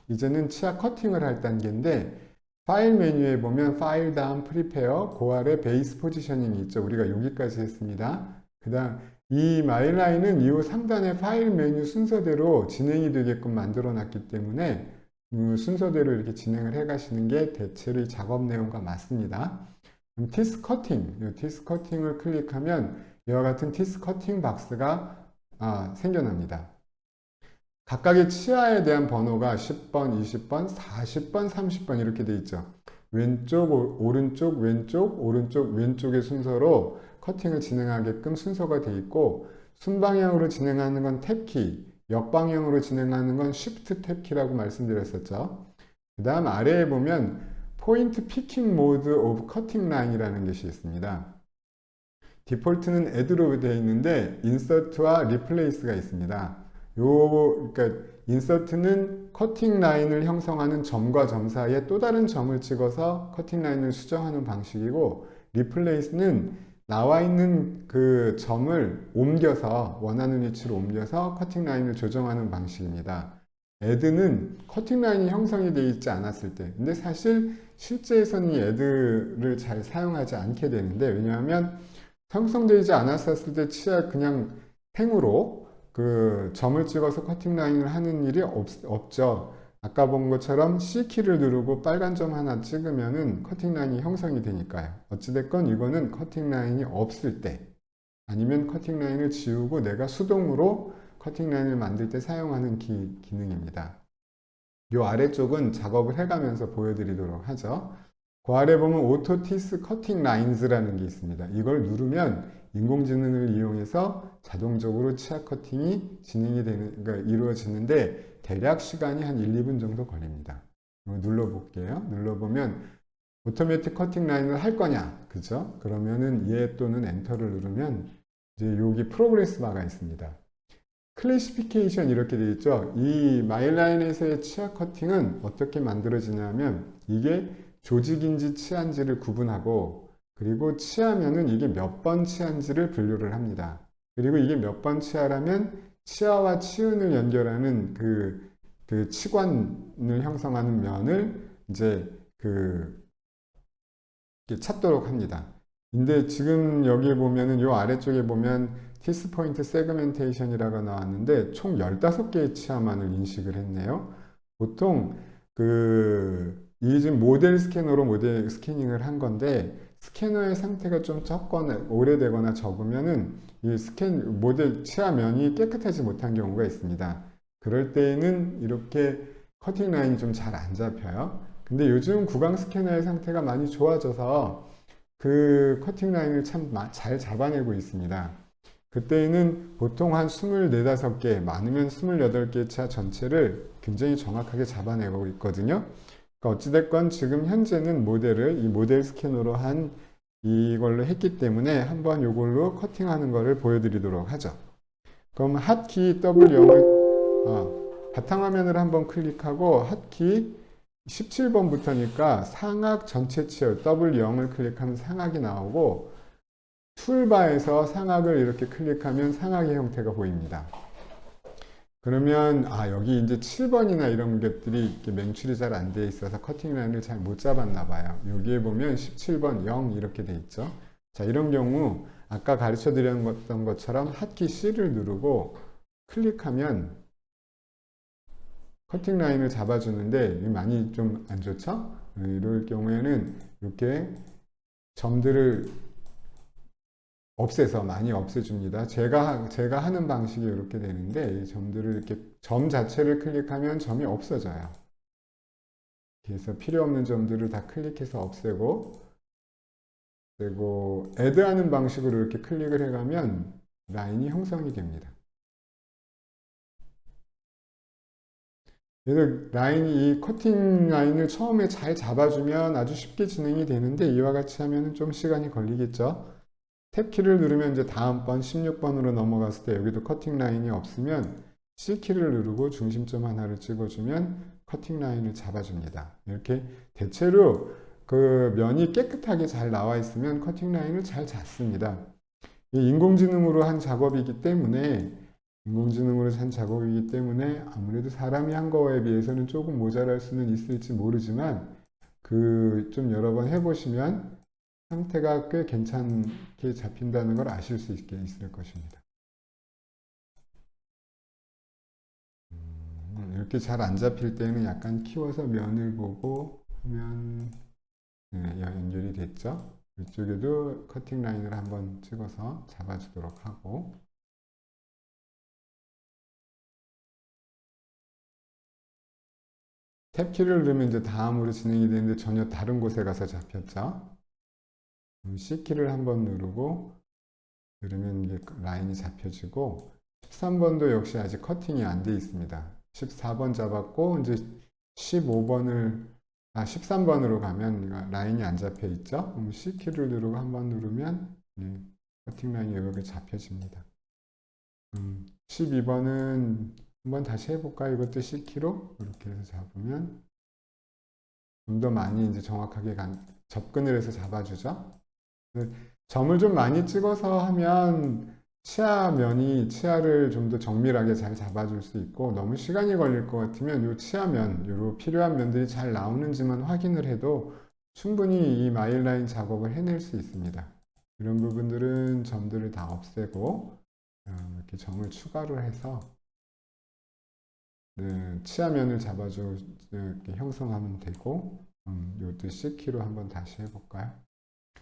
이제는 치아 커팅을 할 단계인데 파일 메뉴에 보면 파일 다음 프리페어 그 아래 베이스 포지셔닝이 있죠. 우리가 여기까지 했습니다. 그 다음 이 마일라인은 이 상단의 파일 메뉴 순서대로 진행이 되게끔 만들어 놨기 때문에 순서대로 이렇게 진행을 해 가시는 게 대체로 이 작업 내용과 맞습니다. 티스 커팅, 이 티스 커팅을 클릭하면 이와 같은 티스 커팅 박스가 생겨납니다. 각각의 치아에 대한 번호가 10번, 20번, 40번, 30번 이렇게 돼 있죠. 왼쪽, 오른쪽, 왼쪽, 오른쪽, 왼쪽의 순서로 커팅을 진행하게끔 순서가 돼 있고 순방향으로 진행하는 건 탭키, 역방향으로 진행하는 건 쉬프트 탭키라고 말씀드렸었죠. 그 다음 아래에 보면 포인트 피킹 모드 오브 커팅 라인이라는 것이 있습니다. 디폴트는 add로 되어 있는데 인서트와 리플레이스가 있습니다. 그러니까 인서트는 커팅 라인을 형성하는 점과 점 사이에 또 다른 점을 찍어서 커팅 라인을 수정하는 방식이고 리플레이스는 나와 있는 그 점을 옮겨서 원하는 위치로 옮겨서 커팅 라인을 조정하는 방식입니다. add는 커팅 라인이 형성이 되어 있지 않았을 때 근데 사실 실제에서는 이 add를 잘 사용하지 않게 되는데 왜냐하면 형성되지 않았을 때 치아 그냥 행으로 그 점을 찍어서 커팅 라인을 하는 일이 없죠. 아까 본 것처럼 C키를 누르고 빨간 점 하나 찍으면은 커팅 라인이 형성이 되니까요. 어찌됐건 이거는 커팅 라인이 없을 때 아니면 커팅 라인을 지우고 내가 수동으로 커팅 라인을 만들 때 사용하는 기능입니다. 이 아래쪽은 작업을 해가면서 보여드리도록 하죠. 그 아래 보면 오토티스 커팅 라인즈라는 게 있습니다. 이걸 누르면 인공지능을 이용해서 자동적으로 치아 커팅이 진행이 되는, 그러니까 이루어지는데 대략 시간이 한 1, 2분 정도 걸립니다. 눌러볼게요. 눌러보면 오토매틱 커팅 라인을 할 거냐, 그죠? 그러면은 예 또는 엔터를 누르면 이제 여기 프로그레스 바가 있습니다. 클래시피케이션 이렇게 되어 있죠. 이 마일라인에서의 치아 커팅은 어떻게 만들어지냐면 이게 조직인지 치아인지를 구분하고 그리고 치아면은 이게 몇 번 치아인지를 분류를 합니다. 그리고 이게 몇 번 치아라면 치아와 치은을 연결하는 그 치관을 형성하는 면을 이제 찾도록 합니다. 근데 지금 여기 보면은 요 아래쪽에 보면 티스 포인트 세그멘테이션이라고 나왔는데 총 15개의 치아만을 인식을 했네요. 보통 이 지금 모델 스캐너로 모델 스캐닝을 한 건데 스캐너의 상태가 좀 적거나 오래되거나 적으면은 이 모델 치아면이 깨끗하지 못한 경우가 있습니다. 그럴 때에는 이렇게 커팅 라인이 좀 잘 안 잡혀요. 근데 요즘 구강 스캐너의 상태가 많이 좋아져서 그 커팅 라인을 참 잘 잡아내고 있습니다. 그때는 보통 한 24, 5개, 많으면 28개 차 전체를 굉장히 정확하게 잡아내고 있거든요. 그러니까 어찌됐건 지금 현재는 이 모델 스캐너로 한 이걸로 했기 때문에 한번 이걸로 커팅하는 거를 보여드리도록 하죠. 그럼 핫키 W0을 바탕화면을 한번 클릭하고 핫키 17번부터니까 상악 전체 치열 W0을 클릭하면 상악이 나오고 툴바에서 상악을 이렇게 클릭하면 상악의 형태가 보입니다. 그러면 여기 이제 7번이나 이런 것들이 이렇게 맹출이 잘 안 돼 있어서 커팅 라인을 잘 못 잡았나 봐요. 여기에 보면 17번 0 이렇게 돼 있죠. 자, 이런 경우 아까 가르쳐 드렸던 것처럼 핫키 C를 누르고 클릭하면 커팅 라인을 잡아주는데 많이 좀 안 좋죠? 이럴 경우에는 이렇게 점들을 없애서 많이 없애줍니다. 제가 하는 방식이 이렇게 되는데 이 점들을 이렇게 점 자체를 클릭하면 점이 없어져요. 그래서 필요 없는 점들을 다 클릭해서 없애고 그리고 애드하는 방식으로 이렇게 클릭을 해가면 라인이 형성이 됩니다. 그래서 이 커팅 라인을 처음에 잘 잡아주면 아주 쉽게 진행이 되는데 이와 같이 하면 좀 시간이 걸리겠죠. 탭키를 누르면 이제 다음번 16번으로 넘어갔을 때 여기도 커팅 라인이 없으면 C키를 누르고 중심점 하나를 찍어주면 커팅 라인을 잡아줍니다. 이렇게 대체로 그 면이 깨끗하게 잘 나와 있으면 커팅 라인을 잘 잡습니다. 인공지능으로 한 작업이기 때문에 인공지능으로 한 작업이기 때문에 아무래도 사람이 한 거에 비해서는 조금 모자랄 수는 있을지 모르지만 그 좀 여러 번 해보시면 상태가 꽤 괜찮게 잡힌다는 걸 아실 수 있을 것입니다. 이렇게 잘 안 잡힐 때는 약간 키워서 면을 보고 하면 네, 연결이 됐죠. 이쪽에도 커팅 라인을 한번 찍어서 잡아주도록 하고 탭 키를 누르면 이제 다음으로 진행이 되는데 전혀 다른 곳에 가서 잡혔죠. C 키를 한번 누르면 이게 라인이 잡혀지고 13번도 역시 아직 커팅이 안 돼 있습니다. 14번 잡았고 이제 15번을 13번으로 가면 라인이 안 잡혀 있죠. 그럼 C 키를 누르고 한번 누르면 커팅 라인이 이렇게 잡혀집니다. 12번은 한번 다시 해볼까요? 이것도 C 키로 이렇게 해서 잡으면 좀 더 많이 이제 정확하게 접근을 해서 잡아주죠. 점을 좀 많이 찍어서 하면 치아를 좀 더 정밀하게 잘 잡아줄 수 있고 너무 시간이 걸릴 것 같으면 이 치아면, 요 필요한 면들이 잘 나오는지만 확인을 해도 충분히 이 마일라인 작업을 해낼 수 있습니다. 이런 부분들은 점들을 다 없애고 이렇게 점을 추가로 해서 치아면을 이렇게 형성하면 되고 이것도 C키로 한번 다시 해볼까요?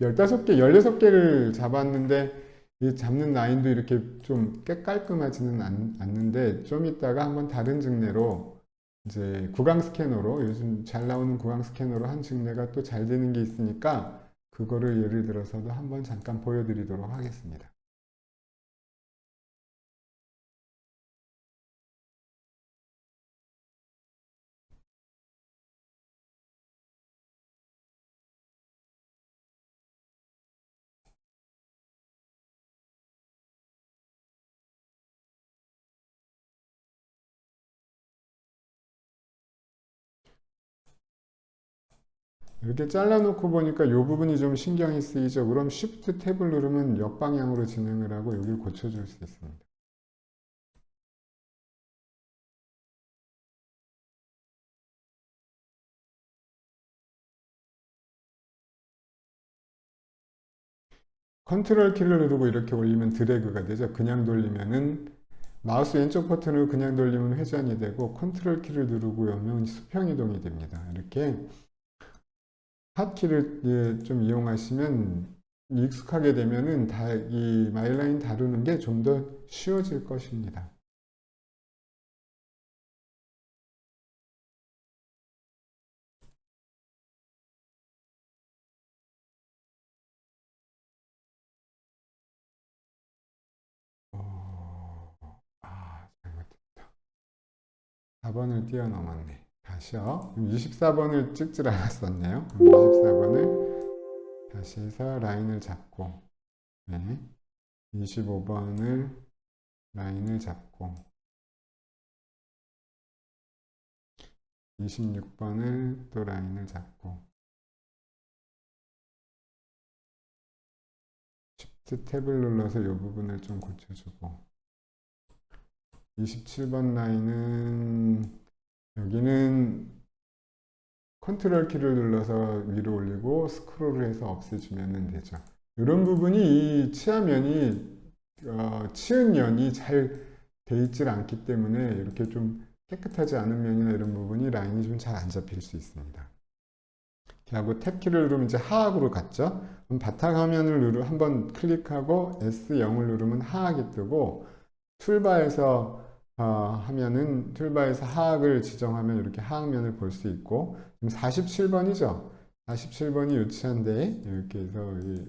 15개, 16개를 잡았는데 이 잡는 라인도 이렇게 좀 꽤 깔끔하지는 않는데 좀 이따가 한번 다른 증례로 이제 구강 스캐너로 요즘 잘 나오는 구강 스캐너로 한 증례가 또 잘 되는 게 있으니까 그거를 예를 들어서도 한번 잠깐 보여드리도록 하겠습니다. 이렇게 잘라놓고 보니까 이 부분이 좀 신경이 쓰이죠. 그럼 Shift 탭을 누르면 역방향으로 진행을 하고 여기를 고쳐줄 수 있습니다. 컨트롤 키를 누르고 이렇게 올리면 드래그가 되죠. 그냥 돌리면은 마우스 왼쪽 버튼으로 그냥 돌리면 회전이 되고 컨트롤 키를 누르고 오면 수평 이동이 됩니다. 이렇게 핫키를 좀 이용하시면 익숙하게 되면은 이 마일라인 다루는 게 좀 더 쉬워질 것입니다. 잘못했다. 4번을 뛰어넘었네. 다시요. 24번을 찍질 않았었네요. 24번을 다시 해서 라인을 잡고, 네. 25번을 라인을 잡고, 26번을 또 라인을 잡고, Shift 탭을 눌러서 이 부분을 좀 고쳐주고, 27번 라인은 여기는 컨트롤 키를 눌러서 위로 올리고 스크롤을 해서 없애주면 되죠. 이런 부분이 이 치아면이 치은 면이 잘 돼 있질 않기 때문에 이렇게 좀 깨끗하지 않은 면이나 이런 부분이 라인이 좀 잘 안 잡힐 수 있습니다. 이렇게 하고 탭키를 누르면 이제 하악으로 갔죠. 그럼 바탕화면을 한번 클릭하고 S0을 누르면 하악이 뜨고 툴바에서 하면은 툴바에서 하악을 지정하면 이렇게 하악면을 볼 수 있고 지금 47번이죠. 47번이 유치한데 이렇게 해서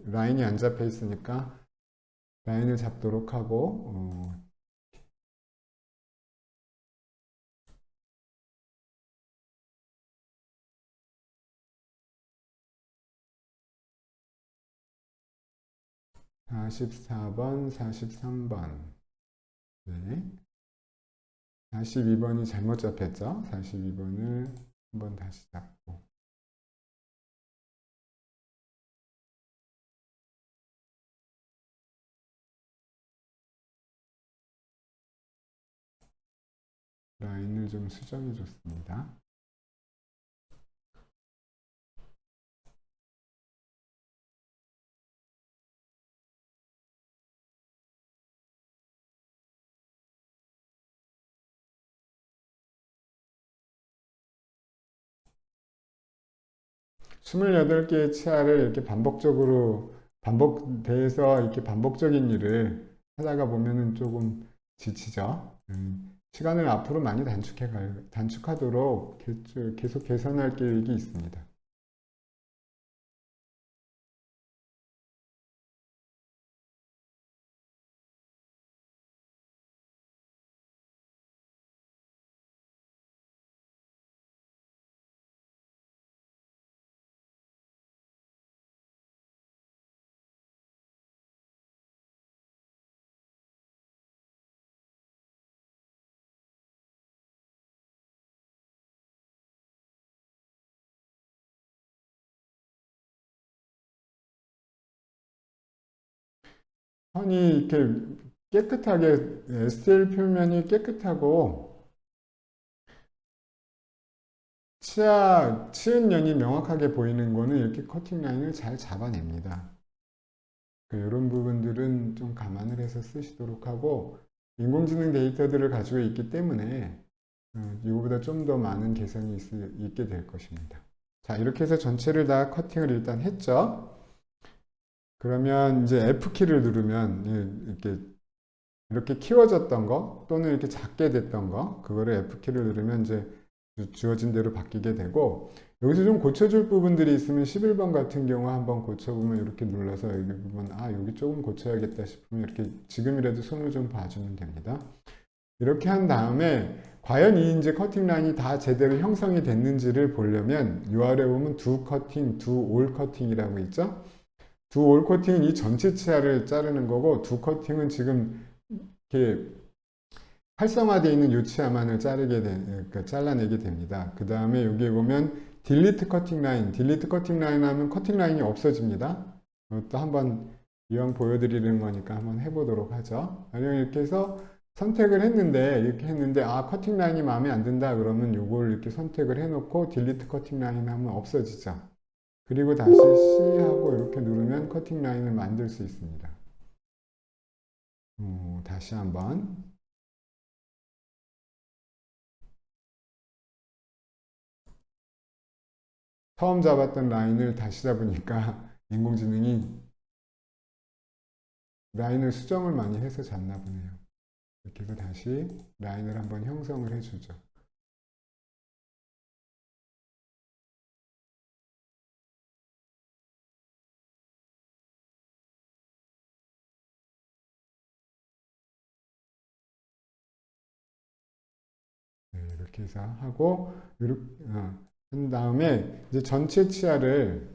라인이 안 잡혀 있으니까 라인을 잡도록 하고 44번, 43번 네. 42번이 잘못 잡혔죠. 42번을 한번 다시 잡고 라인을 좀 수정해 줬습니다. 스물여덟 개의 치아를 이렇게 반복돼서 이렇게 반복적인 일을 하다가 보면은 조금 지치죠. 시간을 앞으로 많이 단축하도록 계속 개선할 계획이 있습니다. 선이 이렇게 깨끗하게 SL 표면이 깨끗하고 치은연이 명확하게 보이는 거는 이렇게 커팅 라인을 잘 잡아냅니다. 이런 부분들은 좀 감안을 해서 쓰시도록 하고 인공지능 데이터들을 가지고 있기 때문에 이거보다 좀 더 많은 개선이 있게 될 것입니다. 자, 이렇게 해서 전체를 다 커팅을 일단 했죠. 그러면 이제 F키를 누르면 이렇게 키워졌던 거 또는 이렇게 작게 됐던 거 그거를 F키를 누르면 이제 주어진 대로 바뀌게 되고 여기서 좀 고쳐줄 부분들이 있으면 11번 같은 경우 한번 고쳐보면 이렇게 눌러서 여기 보면 여기 조금 고쳐야겠다 싶으면 이렇게 지금이라도 손을 좀 봐주면 됩니다. 이렇게 한 다음에 과연 이 이제 커팅 라인이 다 제대로 형성이 됐는지를 보려면 이 아래 보면 두 올 커팅이라고 있죠. 두 올 커팅은 이 전체 치아를 자르는 거고 두 커팅은 지금 이렇게 활성화되어 있는 요 치아만을 잘라내게 됩니다. 그 다음에 여기에 보면 딜리트 커팅 라인 하면 커팅 라인이 없어집니다. 또 한번 이왕 보여드리는 거니까 한번 해보도록 하죠. 만약 이렇게 해서 선택을 했는데 이렇게 했는데 커팅 라인이 마음에 안 든다 그러면 요걸 이렇게 선택을 해놓고 딜리트 커팅 라인 하면 없어지죠. 그리고 다시 C 하고 이렇게 누르면 커팅 라인을 만들 수 있습니다. 다시 한번 처음 잡았던 라인을 다시 잡으니까 인공지능이 라인을 수정을 많이 해서 잡나 보네요. 이렇게 해서 다시 라인을 한번 형성을 해주죠. 네, 이렇게 해서 하고 이렇게 한 다음에 이제 전체 치아를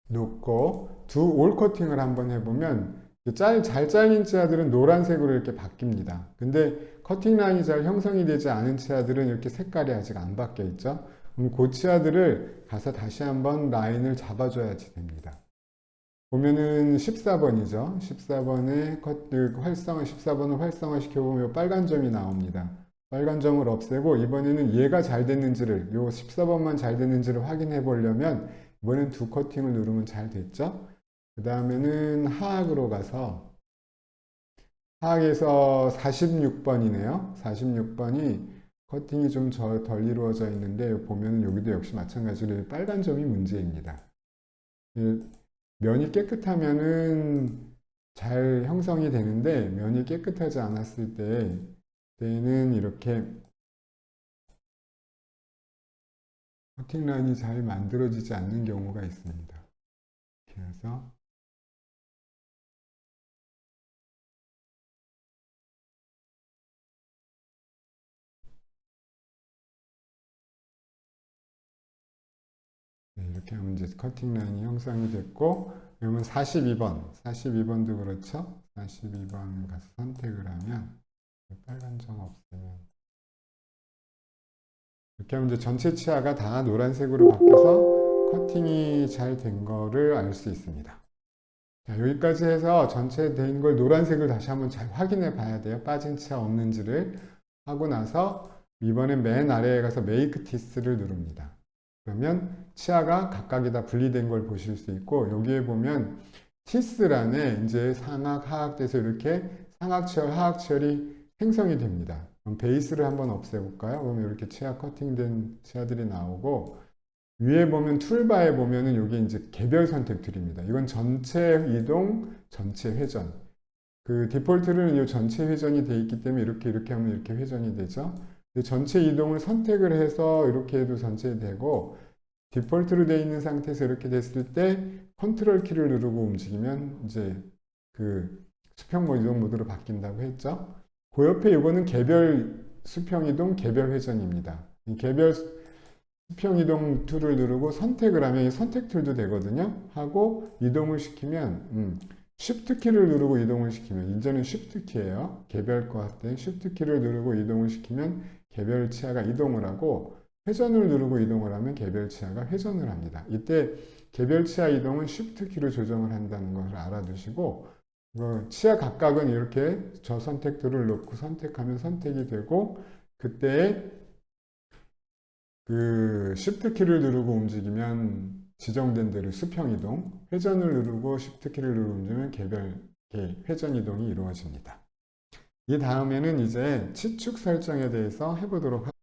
놓고 두 올 커팅을 한번 해보면 잘 잘린 치아들은 노란색으로 이렇게 바뀝니다. 근데 커팅 라인이 잘 형성이 되지 않은 치아들은 이렇게 색깔이 아직 안 바뀌어 있죠. 그럼 그 치아들을 가서 다시 한번 라인을 잡아줘야지 됩니다. 보면은 14번이죠. 14번에 14번을 활성화시켜보면 빨간 점이 나옵니다. 빨간 점을 없애고 이번에는 얘가 잘 됐는지를 요 14번만 잘 됐는지를 확인해 보려면 이번엔 두 커팅을 누르면 잘 됐죠. 그 다음에는 하악으로 가서 하악에서 46번이네요. 46번이 커팅이 좀 덜 이루어져 있는데 보면은 여기도 역시 마찬가지로 빨간 점이 문제입니다. 면이 깨끗하면은 잘 형성이 되는데 면이 깨끗하지 않았을 때는 이렇게 커팅 라인이 잘 만들어지지 않는 경우가 있습니다. 그래서 이렇게 하면 이제 커팅 라인이 형성이 됐고 그러면 42번도 그렇죠. 42번 가서 선택을 하면 빨간 점 없으면 이렇게 하면 이제 전체 치아가 다 노란색으로 바뀌어서 커팅이 잘 된 거를 알 수 있습니다. 자, 여기까지 해서 전체 된 걸 노란색을 다시 한번 잘 확인해 봐야 돼요. 빠진 치아 없는지를 하고 나서 이번엔 맨 아래에 가서 Make This를 누릅니다. 그러면 치아가 각각이 다 분리된 걸 보실 수 있고, 여기에 보면 티스란에 이제 상악, 하악 돼서 이렇게 상악치열, 하악치열이 생성이 됩니다. 그럼 베이스를 한번 없애볼까요? 그러면 이렇게 치아 커팅된 치아들이 나오고, 위에 보면 툴바에 보면은 여기 이제 개별 선택들입니다. 이건 전체 이동, 전체 회전. 그 디폴트는 이 전체 회전이 돼 있기 때문에 이렇게 하면 이렇게 회전이 되죠. 전체 이동을 선택을 해서 이렇게 해도 전체 되고, 디폴트로 되어 있는 상태에서 이렇게 됐을 때 컨트롤 키를 누르고 움직이면 이제 그 수평 이동 모드로 바뀐다고 했죠. 그 옆에 이거는 개별 수평 이동, 개별 회전입니다. 이 개별 수평 이동 툴을 누르고 선택을 하면 이 선택 툴도 되거든요. 하고 이동을 시키면 Shift 키를 누르고 이동을 시키면, 이제는 Shift 키예요. 개별 거 할 때 Shift 키를 누르고 이동을 시키면 개별 치아가 이동을 하고, 회전을 누르고 이동을 하면 개별 치아가 회전을 합니다. 이때 개별 치아 이동은 Shift 키로 조정을 한다는 것을 알아두시고, 치아 각각은 이렇게 저 선택도를 놓고 선택하면 선택이 되고, 그때 그 Shift 키를 누르고 움직이면 지정된 대로 수평 이동, 회전을 누르고 Shift 키를 누르고 움직이면 개별 회전 이동이 이루어집니다. 이 다음에는 이제 치축 설정에 대해서 해보도록 하겠습니다.